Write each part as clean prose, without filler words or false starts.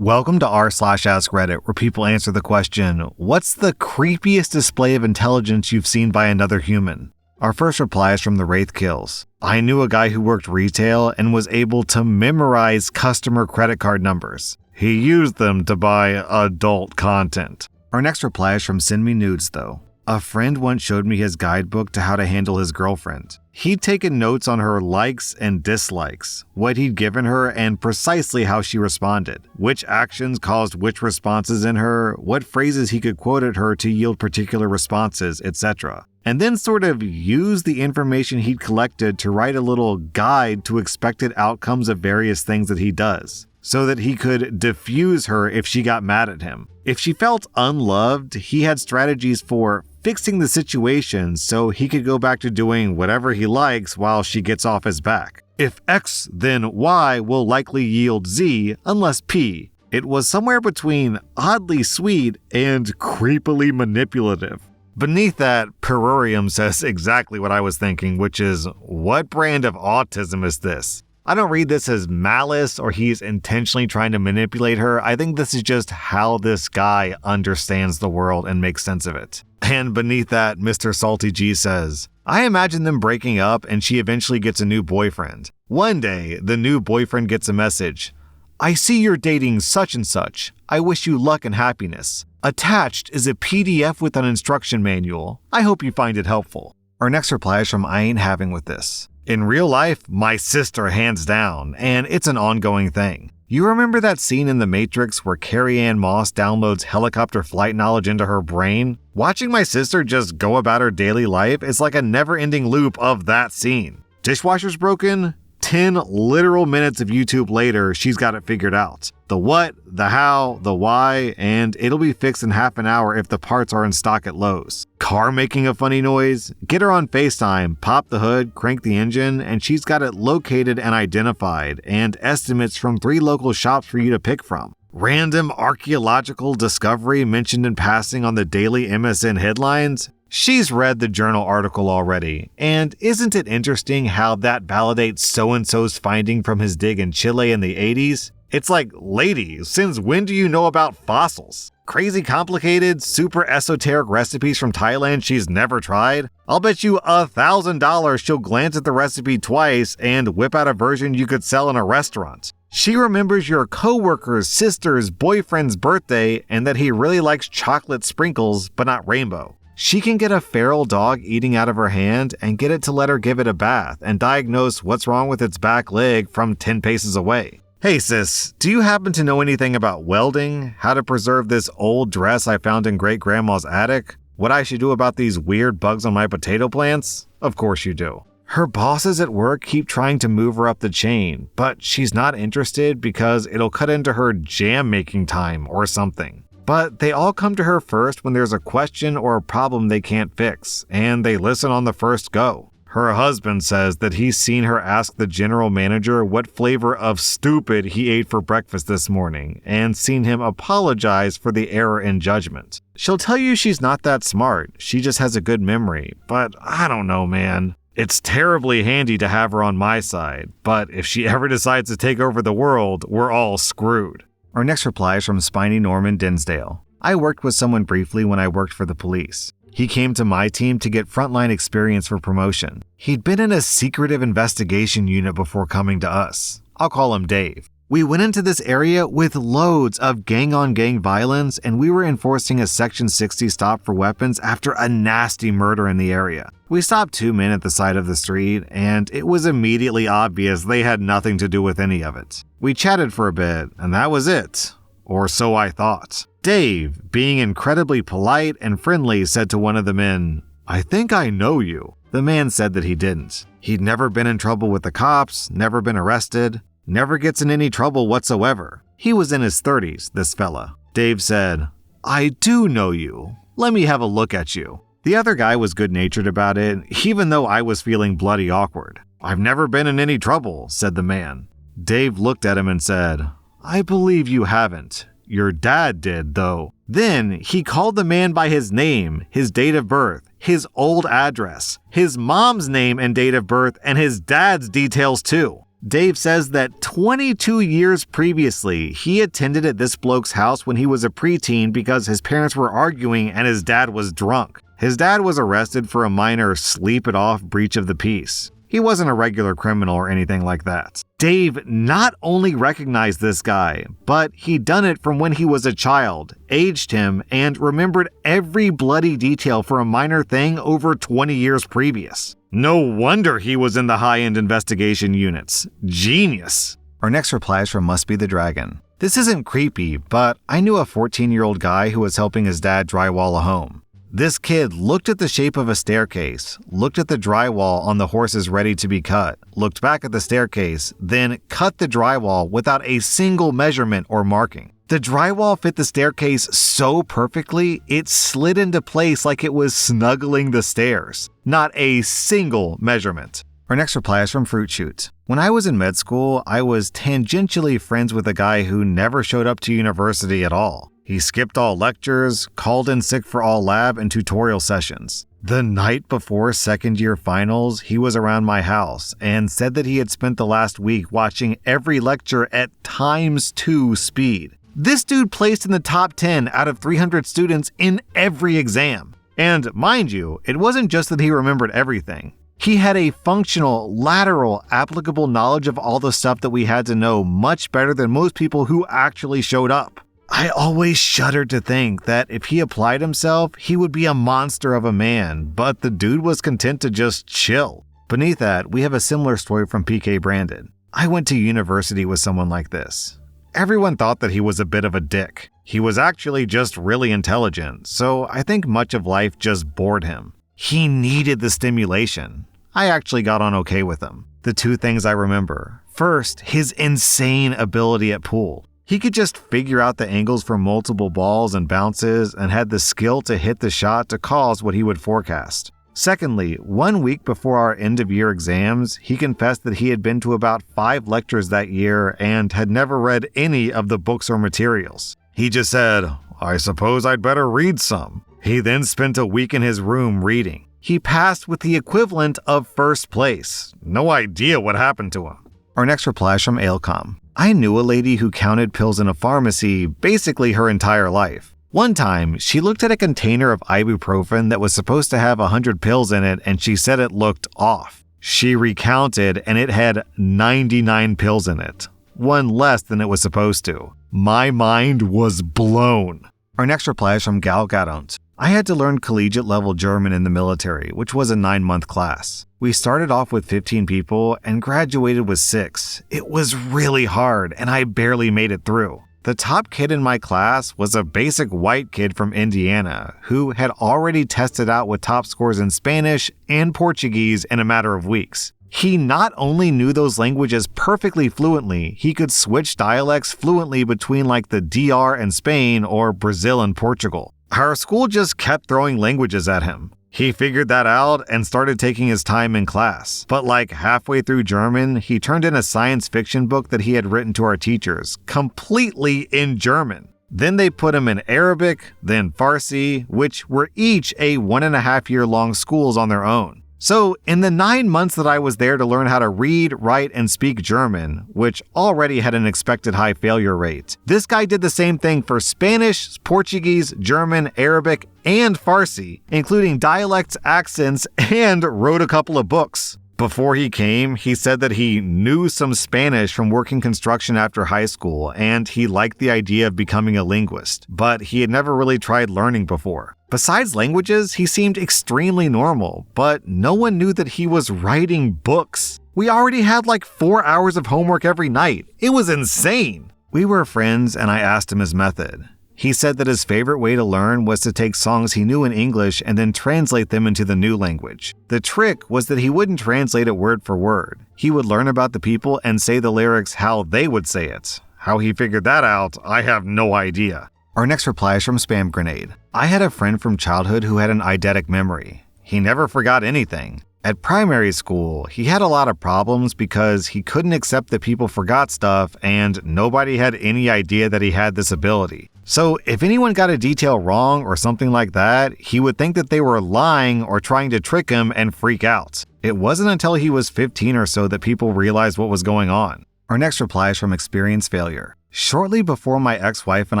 Welcome to r/Ask Reddit, where people answer the question, what's the creepiest display of intelligence you've seen by another human? Our first reply is from the Wraith Kills. I knew a guy who worked retail and was able to memorize customer credit card numbers. He used them to buy adult content. Our next reply is from Send Me Nudes, though. A friend once showed me his guidebook to how to handle his girlfriend. He'd taken notes on her likes and dislikes, what he'd given her, and precisely how she responded, which actions caused which responses in her, what phrases he could quote at her to yield particular responses, etc. And then sort of used the information he'd collected to write a little guide to expected outcomes of various things that he does, so that he could diffuse her if she got mad at him. If she felt unloved, he had strategies for fixing the situation so he could go back to doing whatever he likes while she gets off his back. If X, then Y will likely yield Z unless P. It was somewhere between oddly sweet and creepily manipulative. Beneath that, Perorium says exactly what I was thinking, which is, what brand of autism is this? I don't read this as malice or he's intentionally trying to manipulate her. I think this is just how this guy understands the world and makes sense of it. And beneath that, Mr. Salty G says, I imagine them breaking up and she eventually gets a new boyfriend. One day, the new boyfriend gets a message. I see you're dating such and such. I wish you luck and happiness. Attached is a PDF with an instruction manual. I hope you find it helpful. Our next reply is from I Ain't Having With This. In real life, my sister hands down, and it's an ongoing thing. You remember that scene in The Matrix where Carrie-Anne Moss downloads helicopter flight knowledge into her brain? Watching my sister just go about her daily life is like a never-ending loop of that scene. Dishwasher's broken? 10 literal minutes of YouTube later, she's got it figured out. The what, the how, the why, and it'll be fixed in half an hour if the parts are in stock at Lowe's. Car making a funny noise? Get her on FaceTime, pop the hood, crank the engine, and she's got it located and identified, and estimates from 3 local shops for you to pick from. Random archaeological discovery mentioned in passing on the daily MSN headlines? She's read the journal article already, and isn't it interesting how that validates so-and-so's finding from his dig in Chile in the 80s? It's like, lady, since when do you know about fossils? Crazy complicated, super esoteric recipes from Thailand she's never tried? I'll bet you $1,000 she'll glance at the recipe twice and whip out a version you could sell in a restaurant. She remembers your coworker's sister's boyfriend's birthday and that he really likes chocolate sprinkles but not rainbow. She can get a feral dog eating out of her hand and get it to let her give it a bath and diagnose what's wrong with its back leg from 10 paces away. Hey sis, do you happen to know anything about welding? How to preserve this old dress I found in great-grandma's attic? What I should do about these weird bugs on my potato plants? Of course you do. Her bosses at work keep trying to move her up the chain, but she's not interested because it'll cut into her jam-making time or something. But they all come to her first when there's a question or a problem they can't fix, and they listen on the first go. Her husband says that he's seen her ask the general manager what flavor of stupid he ate for breakfast this morning, and seen him apologize for the error in judgment. She'll tell you she's not that smart, she just has a good memory, but I don't know, man. It's terribly handy to have her on my side, but if she ever decides to take over the world, we're all screwed. Our next reply is from Spiny Norman Dinsdale. I worked with someone briefly when I worked for the police. He came to my team to get frontline experience for promotion. He'd been in a secretive investigation unit before coming to us. I'll call him Dave. We went into this area with loads of gang-on-gang violence, and we were enforcing a Section 60 stop for weapons after a nasty murder in the area. We stopped 2 men at the side of the street, and it was immediately obvious they had nothing to do with any of it. We chatted for a bit, and that was it. Or so I thought. Dave, being incredibly polite and friendly, said to one of the men, I think I know you. The man said that he didn't. He'd never been in trouble with the cops, never been arrested, never gets in any trouble whatsoever. He was in his 30s, this fella. Dave said, I do know you. Let me have a look at you. The other guy was good-natured about it, even though I was feeling bloody awkward. I've never been in any trouble, said the man. Dave looked at him and said, I believe you haven't. Your dad did, though. Then he called the man by his name, his date of birth, his old address, his mom's name and date of birth, and his dad's details too. Dave says that 22 years previously, he attended at this bloke's house when he was a preteen because his parents were arguing and his dad was drunk. His dad was arrested for a minor sleep-it-off breach of the peace. He wasn't a regular criminal or anything like that. Dave not only recognized this guy, but he'd done it from when he was a child, aged him, and remembered every bloody detail for a minor thing over 20 years previous. No wonder he was in the high-end investigation units. Genius. Our next reply is from Must Be the Dragon. This isn't creepy, but I knew a 14-year-old guy who was helping his dad drywall a home. This kid looked at the shape of a staircase, looked at the drywall on the horses ready to be cut, looked back at the staircase, then cut the drywall without a single measurement or marking. The drywall fit the staircase so perfectly, it slid into place like it was snuggling the stairs. Not a single measurement. Our next reply is from Fruit Shoot. When I was in med school, I was tangentially friends with a guy who never showed up to university at all. He skipped all lectures, called in sick for all lab and tutorial sessions. The night before second-year finals, he was around my house and said that he had spent the last week watching every lecture at ×2 speed. This dude placed in the top 10 out of 300 students in every exam. And mind you, it wasn't just that he remembered everything. He had a functional, lateral, applicable knowledge of all the stuff that we had to know much better than most people who actually showed up. I always shuddered to think that if he applied himself, he would be a monster of a man, but the dude was content to just chill. Beneath that, we have a similar story from PK Brandon. I went to university with someone like this. Everyone thought that he was a bit of a dick. He was actually just really intelligent, so I think much of life just bored him. He needed the stimulation. I actually got on okay with him. The two things I remember. First, his insane ability at pool. He could just figure out the angles for multiple balls and bounces and had the skill to hit the shot to cause what he would forecast. Secondly, 1 week before our end-of-year exams, he confessed that he had been to about 5 lectures that year and had never read any of the books or materials. He just said, "I suppose I'd better read some." He then spent a week in his room reading. He passed with the equivalent of first place. No idea what happened to him. Our next reply is from Ailcom. I knew a lady who counted pills in a pharmacy basically her entire life. One time, she looked at a container of ibuprofen that was supposed to have 100 pills in it and she said it looked off. She recounted and it had 99 pills in it, one less than it was supposed to. My mind was blown. Our next reply is from Gal Gadont. I had to learn collegiate level German in the military, which was a 9-month class. We started off with 15 people and graduated with 6. It was really hard and I barely made it through. The top kid in my class was a basic white kid from Indiana who had already tested out with top scores in Spanish and Portuguese in a matter of weeks. He not only knew those languages perfectly fluently, he could switch dialects fluently between like the DR and Spain or Brazil and Portugal. Our school just kept throwing languages at him. He figured that out and started taking his time in class. But like halfway through German, he turned in a science fiction book that he had written to our teachers, completely in German. Then they put him in Arabic, then Farsi, which were each a 1.5-year-long schools on their own. So in the 9 months that I was there to learn how to read, write, and speak German, which already had an expected high failure rate, this guy did the same thing for Spanish, Portuguese, German, Arabic, and Farsi, including dialects, accents, and wrote a couple of books. Before he came, he said that he knew some Spanish from working construction after high school, and he liked the idea of becoming a linguist, but he had never really tried learning before. Besides languages, he seemed extremely normal, but no one knew that he was writing books. We already had like 4 hours of homework every night. It was insane. We were friends and I asked him his method. He said that his favorite way to learn was to take songs he knew in English and then translate them into the new language. The trick was that he wouldn't translate it word for word. He would learn about the people and say the lyrics how they would say it. How he figured that out, I have no idea. Our next reply is from Spam Grenade. I had a friend from childhood who had an eidetic memory. He never forgot anything. At primary school, he had a lot of problems because he couldn't accept that people forgot stuff and nobody had any idea that he had this ability. So if anyone got a detail wrong or something like that, he would think that they were lying or trying to trick him and freak out. It wasn't until he was 15 or so that people realized what was going on. Our next reply is from Experience Failure. Shortly before my ex-wife and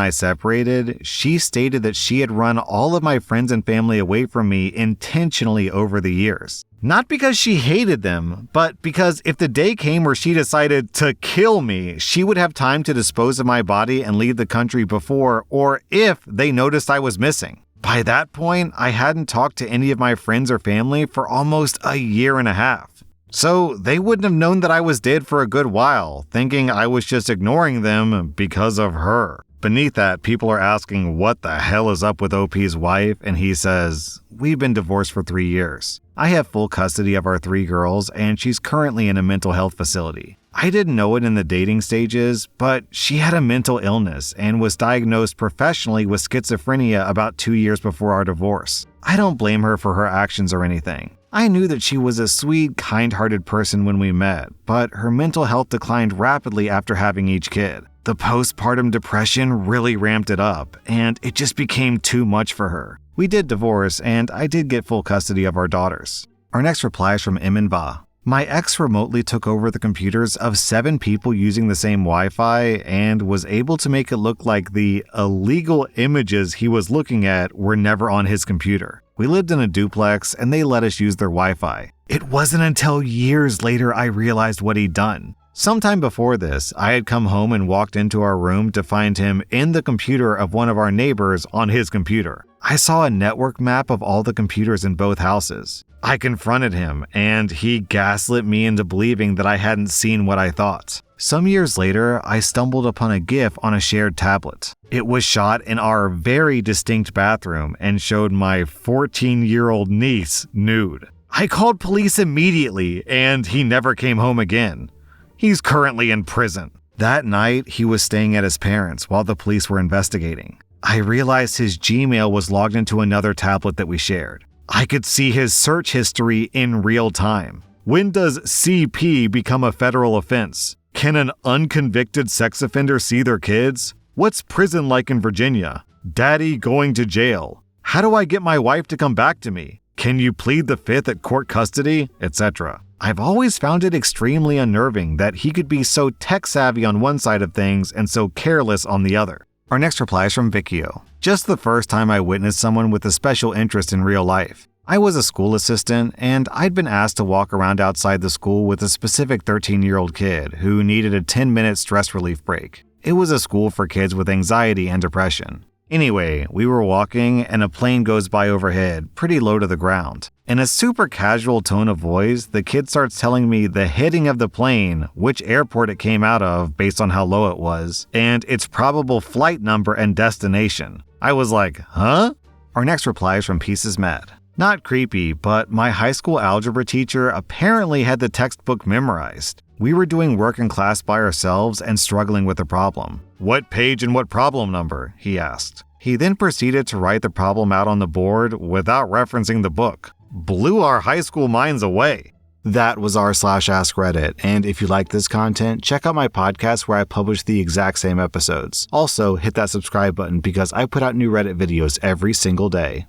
I separated, she stated that she had run all of my friends and family away from me intentionally over the years. Not because she hated them, but because if the day came where she decided to kill me, she would have time to dispose of my body and leave the country before or if they noticed I was missing. By that point, I hadn't talked to any of my friends or family for almost a year and a half. So they wouldn't have known that I was dead for a good while, thinking I was just ignoring them because of her. Beneath that, people are asking what the hell is up with OP's wife, and he says, "We've been divorced for 3 years. I have full custody of our 3 girls, and she's currently in a mental health facility. I didn't know it in the dating stages, but she had a mental illness and was diagnosed professionally with schizophrenia about 2 years before our divorce. I don't blame her for her actions or anything. I knew that she was a sweet, kind-hearted person when we met, but her mental health declined rapidly after having each kid. The postpartum depression really ramped it up, and it just became too much for her. We did divorce, and I did get full custody of our daughters." Our next reply is from Iminba. My ex remotely took over the computers of 7 people using the same Wi-Fi and was able to make it look like the illegal images he was looking at were never on his computer. We lived in a duplex and they let us use their Wi-Fi. It wasn't until years later I realized what he'd done. Sometime before this, I had come home and walked into our room to find him in the computer of one of our neighbors on his computer. I saw a network map of all the computers in both houses. I confronted him, and he gaslit me into believing that I hadn't seen what I thought. Some years later, I stumbled upon a GIF on a shared tablet. It was shot in our very distinct bathroom and showed my 14-year-old niece nude. I called police immediately, and he never came home again. He's currently in prison. That night, he was staying at his parents' while the police were investigating. I realized his Gmail was logged into another tablet that we shared. I could see his search history in real time. When does CP become a federal offense? Can an unconvicted sex offender see their kids? What's prison like in Virginia? Daddy going to jail? How do I get my wife to come back to me? Can you plead the fifth at court custody? Etc. I've always found it extremely unnerving that he could be so tech-savvy on one side of things and so careless on the other. Our next reply is from Vikio. Just the first time I witnessed someone with a special interest in real life. I was a school assistant, and I'd been asked to walk around outside the school with a specific 13-year-old kid who needed a 10-minute stress relief break. It was a school for kids with anxiety and depression. Anyway, we were walking, and a plane goes by overhead, pretty low to the ground. In a super casual tone of voice, the kid starts telling me the heading of the plane, which airport it came out of based on how low it was, and its probable flight number and destination. I was like, huh? Our next reply is from Pieces Mad. Not creepy, but my high school algebra teacher apparently had the textbook memorized. We were doing work in class by ourselves and struggling with the problem. "What page and what problem number?" he asked. He then proceeded to write the problem out on the board without referencing the book. Blew our high school minds away. That was r/AskReddit, and if you like this content, check out my podcast where I publish the exact same episodes. Also, hit that subscribe button because I put out new Reddit videos every single day.